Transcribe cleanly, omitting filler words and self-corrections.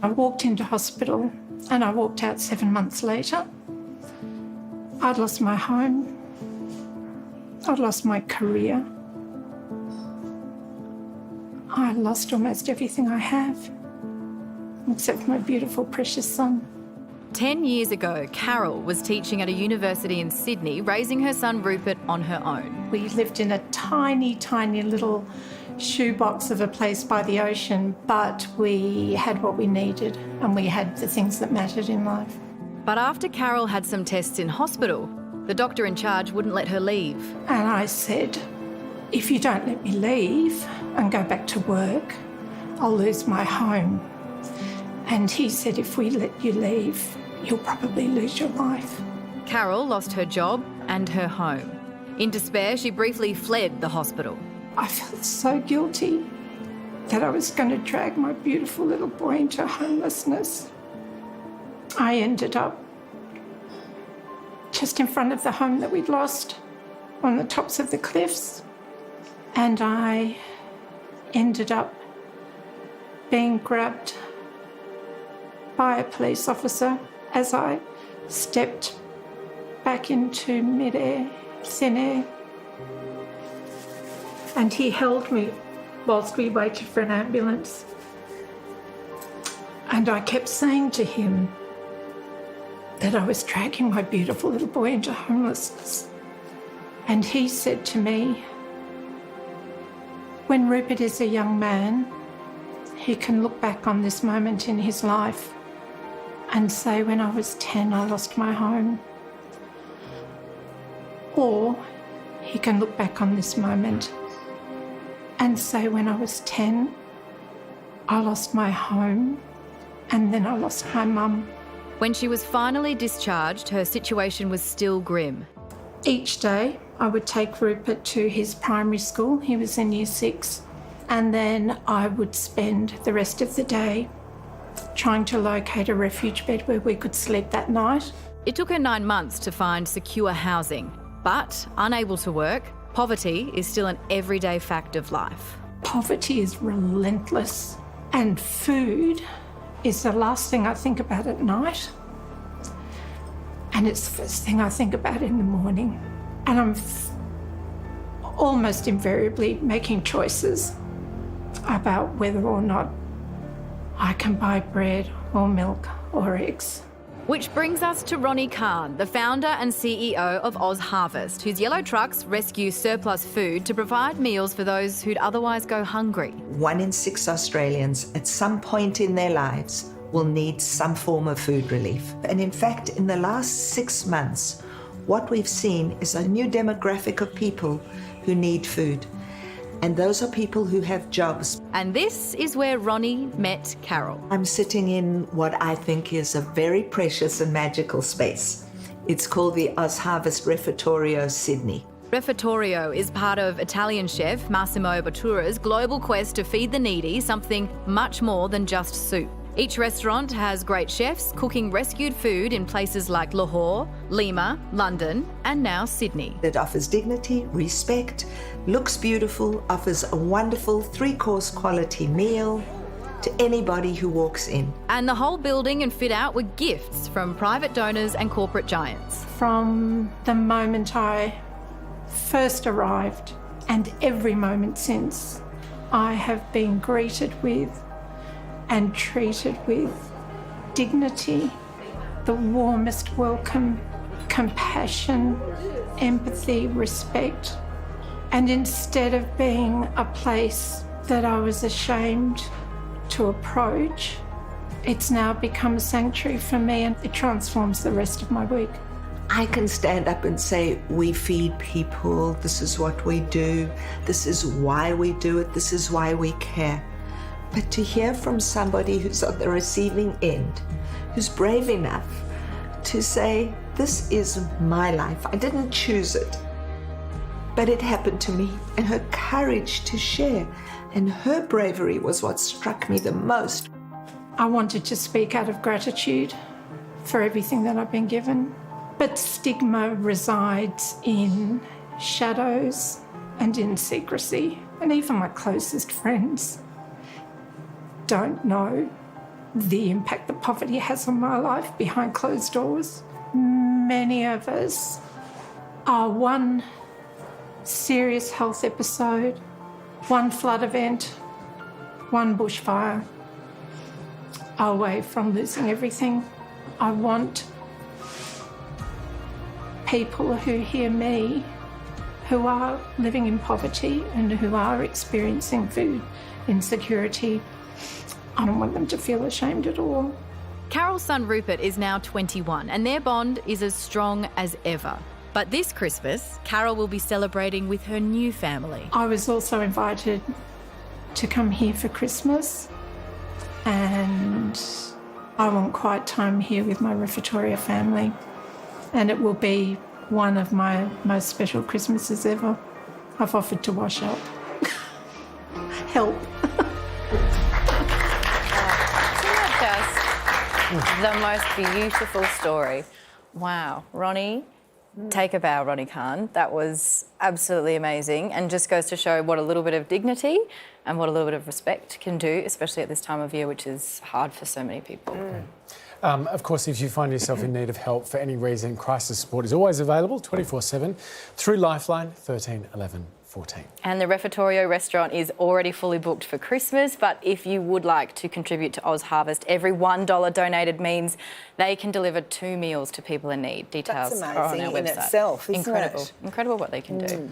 I walked into hospital and I walked out 7 months later. I'd lost my home. I'd lost my career. I lost almost everything I have, except my beautiful, precious son. 10 years ago, Carol was teaching at a university in Sydney, raising her son Rupert on her own. We lived in a tiny, tiny little shoebox of a place by the ocean, but we had what we needed and we had the things that mattered in life. But after Carol had some tests in hospital, the doctor in charge wouldn't let her leave. And I said, if you don't let me leave and go back to work, I'll lose my home. And he said, if we let you leave, you'll probably lose your life. Carol lost her job and her home. In despair, she briefly fled the hospital. I felt so guilty that I was going to drag my beautiful little boy into homelessness. I ended up just in front of the home that we'd lost, on the tops of the cliffs. And I ended up being grabbed by a police officer as I stepped back into mid-air, thin air. And he held me whilst we waited for an ambulance. And I kept saying to him that I was dragging my beautiful little boy into homelessness. And he said to me, when Rupert is a young man, he can look back on this moment in his life and say, when I was 10, I lost my home. Or he can look back on this moment and say, when I was 10, I lost my home and then I lost my mum. When she was finally discharged, her situation was still grim. Each day I would take Rupert to his primary school. He was in year 6. And then I would spend the rest of the day trying to locate a refuge bed where we could sleep that night. It took her 9 months to find secure housing, but unable to work, poverty is still an everyday fact of life. Poverty is relentless, and food is the last thing I think about at night. And it's the first thing I think about in the morning. And I'm almost invariably making choices about whether or not I can buy bread or milk or eggs. Which brings us to Ronni Khan, the founder and CEO of Oz Harvest, whose yellow trucks rescue surplus food to provide meals for those who'd otherwise go hungry. 1 in 6 Australians at some point in their lives will need some form of food relief. And in fact, in the last 6 months, what we've seen is a new demographic of people who need food. And those are people who have jobs. And this is where Ronni met Carol. I'm sitting in what I think is a very precious and magical space. It's called the Oz Harvest Refettorio Sydney. Refettorio is part of Italian chef Massimo Bottura's global quest to feed the needy something much more than just soup. Each restaurant has great chefs cooking rescued food in places like Lahore, Lima, London, and now Sydney. It offers dignity, respect, looks beautiful, offers a wonderful 3-course quality meal to anybody who walks in. And the whole building and fit out were gifts from private donors and corporate giants. From the moment I first arrived and every moment since, I have been greeted with and treated with dignity, the warmest welcome, compassion, empathy, respect. And instead of being a place that I was ashamed to approach, it's now become a sanctuary for me, and it transforms the rest of my week. I can stand up and say, we feed people, this is what we do, this is why we do it, this is why we care. But to hear from somebody who's on the receiving end, who's brave enough to say, this is my life, I didn't choose it, but it happened to me, and her courage to share and her bravery was what struck me the most. I wanted to speak out of gratitude for everything that I've been given, but stigma resides in shadows and in secrecy, and even my closest friends don't know the impact that poverty has on my life behind closed doors. Many of us are one serious health episode, one flood event, one bushfire away from losing everything. I want people who hear me, who are living in poverty and who are experiencing food insecurity, I don't want them to feel ashamed at all. Carol's son Rupert is now 21 and their bond is as strong as ever. But this Christmas, Carol will be celebrating with her new family. I was also invited to come here for Christmas, and I want quiet time here with my Refetoria family, and it will be one of my most special Christmases ever. I've offered to wash up. Help. Isn't that just the most beautiful story? Wow. Ronni, take a bow, Ronni Khan. That was absolutely amazing and just goes to show what a little bit of dignity and what a little bit of respect can do, especially at this time of year, which is hard for so many people. Of course, if you find yourself in need of help for any reason, crisis support is always available 24/7 through Lifeline 13 11 14. And the Refetorio restaurant is already fully booked for Christmas, but if you would like to contribute to Oz Harvest, every $1 donated means they can deliver 2 meals to people in need. Details That's are on our amazing website. in itself, isn't Incredible. it? Incredible what they can do.